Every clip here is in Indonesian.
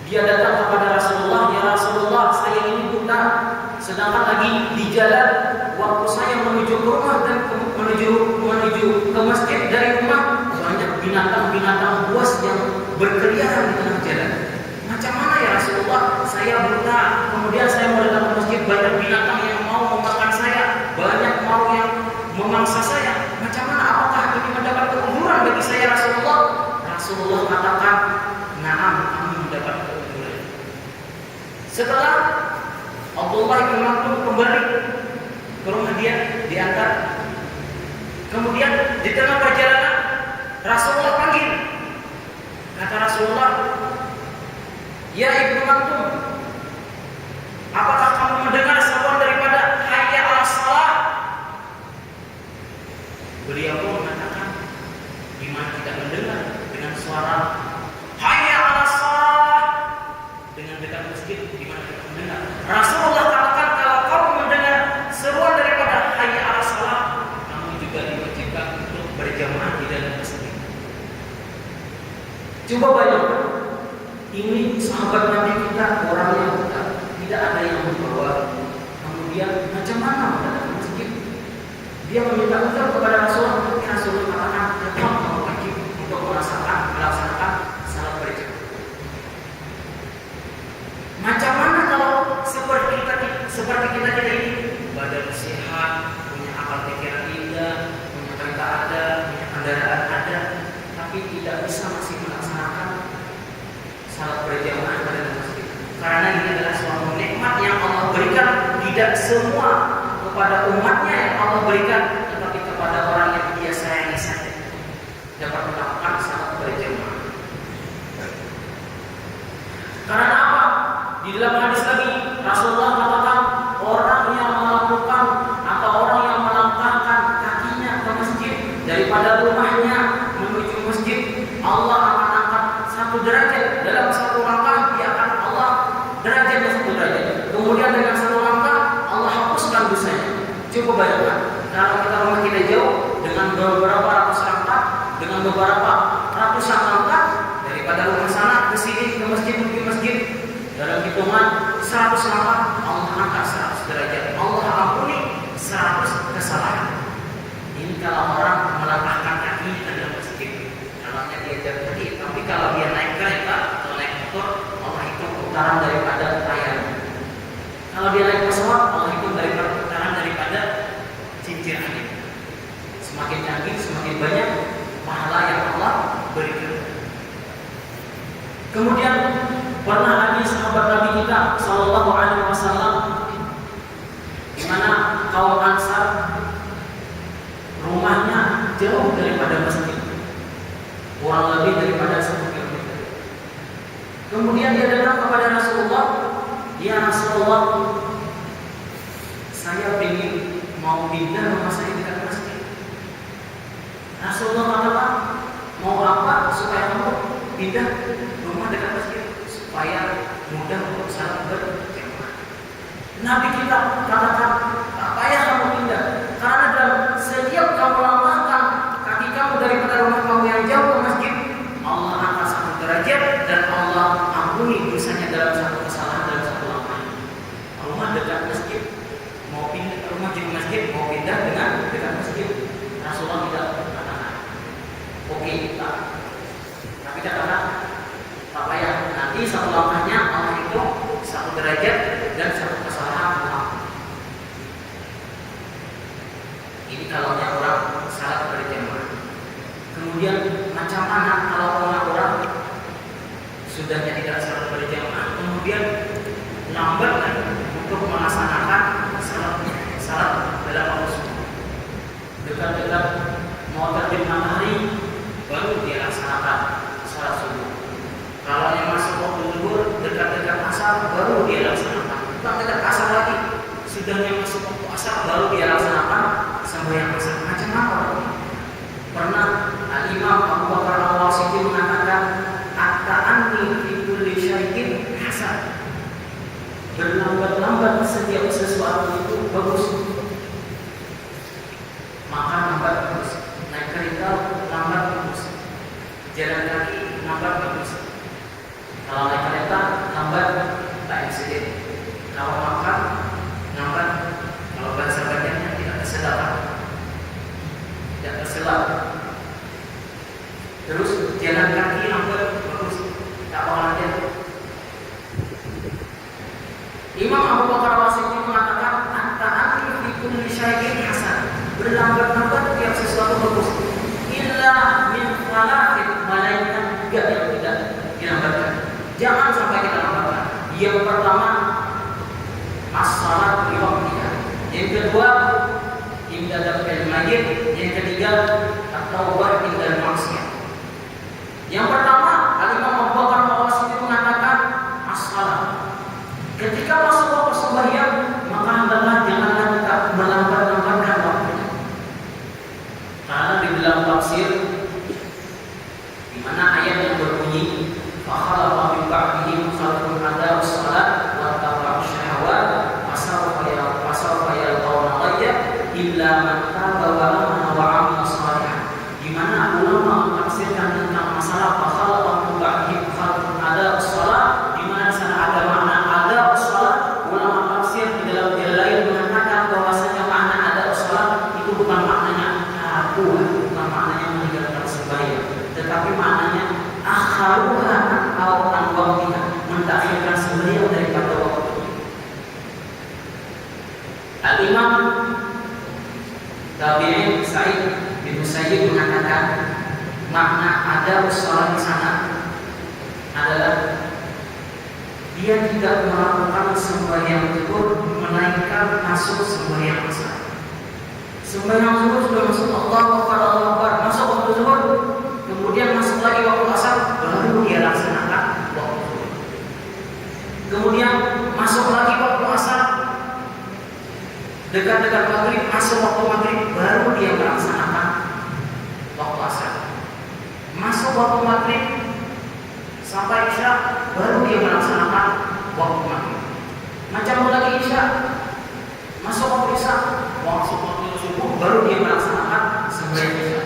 Dia datang kepada Rasulullah, "Ya Rasulullah, saya ini buta, sedangkan lagi di jalan, waktu saya menuju ke rumah dan menuju ke masjid dari rumah, banyak binatang-binatang buas yang berkeliaran di tengah jalan. Macam mana ya Rasulullah? Saya buta, kemudian saya mau datang ke masjid, banyak binatang yang mau memakan saya, banyak mau yang memangsa saya. Macam mana? Apakah ini mendapat keunggulan bagi saya Rasulullah?" Rasulullah katakan, "Na'am, kamu mendapat keunggulan." Setelah Abdullah bin Maktum kembali ke rumah dia, diantar. Kemudian di tengah perjalanan Rasulullah panggil. Kata Rasulullah, "Ya Ibnu Maktum, apakah kamu mendengar seruan daripada hayya 'alas shalah?" Beliau pun mengatakan, "Gimana tidak mendengar dengan suara hayya 'alas shalah dengan dekat masjid, gimana tidak mendengar?" Rasulullah katakan, "Kalau kamu mendengar seruan daripada hayya 'alas shalah, kamu juga diwajibkan untuk berjamaah di dalam masjid." Coba bayangkan, ini sahabat Nabi kita orangnya buta, tidak ada yang membawa. Kemudian macam mana mendatangi masjid? Dia meminta uzur kepada Rasulullah, tapi Rasulullah katakan, "Tetap kamu wajib untuk melaksanakan salat berjamaah." Macam mana kalau seperti kita ini, badan sehat, punya akal pikiran indah, punya kereta ada, punya kendaraan ada, tapi tidak bisa masih melaksanakan salat berjamaah pada masjid. Karena ini adalah suatu nikmat yang Allah berikan, tidak semua kepada umatnya yang Allah berikan, tetapi kepada orang yang dia sayangi saja dapat melakukan salat berjamaah. Karena apa? Di dalam hadis lagi Rasulullah katakan, orang yang melakukan atau orang yang melangkahkan kakinya ke masjid daripada rumahnya menuju masjid, Allah akan angkat satu derajat. Dalam satu langkah dia akan Allah derajatnya satu derajat. Kemudian dengan satu langkah Allah hapuskan dosanya. Coba bayangkan, kalau kita rumah kita jauh, dengan beberapa ratus langkah, dengan beberapa ratusan langkah daripada rumah sana ke sini, ke masjid, dalam hitungan 100 langkah Allah angkat 100 derajat. Allah ampuni 100 kesalahan. Ini kalau orang melangkahkan kaki dalam masjid, kalau dia jalan kaki. Tapi kalau dia naik kereta atau naik motor, Allah hitung putaran daripada tayarnya. Kalau dia naik pesawat, Allah hitung daripada putaran daripada cincin angin. Semakin canggih, semakin banyak pahala yang Allah berikan. Kemudian pernah lagi sahabat Nabi kita Sallallahu Alaihi Wasallam, di mana kaum Ansar rumahnya jauh daripada masjid, kurang lebih daripada 1 kilometer. Kemudian dia datang kepada Rasulullah, "Ya Rasulullah, saya ingin mau pindah rumah saya dekat masjid." Rasulullah katakan, "Mau apa supaya kamu pindah rumah dekat masjid?" Supaya mudah untuk salat berjamaah. Nabi kita katakan, "Tak payah kamu pindah, karena dalam setiap kamu langkahkan kaki kamu daripada rumah kamu yang jauh ke masjid, Allah angkat 1 derajat dan Allah ampuni dosanya dalam 1 kesalahan dalam 1 langkah." Rumah dekat masjid, mau pindah rumah di masjid, mau pindah dengan dekat masjid. Rasulullah tidak katakan, "Oke, kita." Tapi katakan, "Tak payah, nanti 1 langkahnya Allah itu 1 derajat dan 1 kesalahan maaf." Ini kalau orang salat berjamaah. Kemudian macam mana kalau orang sudahnya tidak salat berjamaah, kemudian lambatkan untuk melaksanakan salat dalam waktu subuh. Dekat-dekat mau terbit matahari baru dia laksanakan salat subuh. Kalau yang masuk waktu zuhur, dekat-dekat asar baru dia laksanakan. Bukan dekat asar lagi, sudahnya masuk waktu asar baru dia laksanakan sembahyang asar. Macam apa? Pernah Al-Imam Abu Bakar Al-Wasiti mengatakan, "At-ta'anni fi kulli syai'in hasan." Berlambat-lambat setiap sesuatu itu bagus. Makan lambat bagus, naik kereta lambat bagus, jalan kaki lambat bagus. Kalau naik kereta Terus jalan kaki hampir bagus, tak bakalan jatuh. Imam Abu Bakar Wasiti mengatakan, "At-ta'ati fi kulli syai'in hasan." Berlambat-lambat tiap sesuatu bagus. Illa min falafit, malaikat juga yang tidak dilambatkan. Jangan sampai kita lambatkan. Yang pertama, as-salat di waktunya. Yang kedua, ibadah al-majid. Yang ketiga, at-taubah dari maksiat. Yang pertama, Al-Imam Abu Bakar Wasiti mengatakan as-salat. Ketika masuk waktu sembahyang, maka hendaklah janganlah kita melambat-lambatkan waktunya. Karena di dalam tafsir di mana ayat yang berbunyi fakhalafa min ba'dihim khalqun adaa'u shalah wa taba'u syahawat fasawfa yalqawna ghayya illa man taba wa amana wa 'amila shalihan. Di mana ulama menafsirkan tentang masalah fakhalafa min ba'dihim khalqun adaa'u shalah, di mana sana ada makna adaa'u shalah. Ulama tafsir di dalam lain mengatakan bahwasanya makna adaa'u shalah itu bukan maknanya bukan maknanya meninggalkan sembahyang, tetapi maknanya akharuha atau anwaqtiha, mentakhirkan sembahyang daripada waktu. Al-Imam Tabi'in Sa'id bin Musayyib mengatakan makna ada shalah di sana adalah dia tidak melakukan sembahyang zuhur melainkan masuk sembahyang asar. Sembahyang zuhur sudah masuk Allahu Akbar, Allahu Akbar, masuk waktu zuhur, kemudian masuk lagi waktu asar, baru dia laksanakan waktu zuhur. Kemudian masuk lagi waktu asar, dekat-dekat maghrib, masuk waktu maghrib, baru dia melaksanakan waktu asar. Masuk waktu maghrib sampai isya, baru dia melaksanakan waktu maghrib. Macam lagi isya, masuk waktu isya, masuk waktu subuh, baru dia melaksanakan sembahyang isya.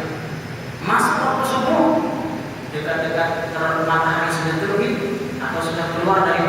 Masuk waktu subuh, dekat-dekat matahari sudah terbit atau sudah keluar dari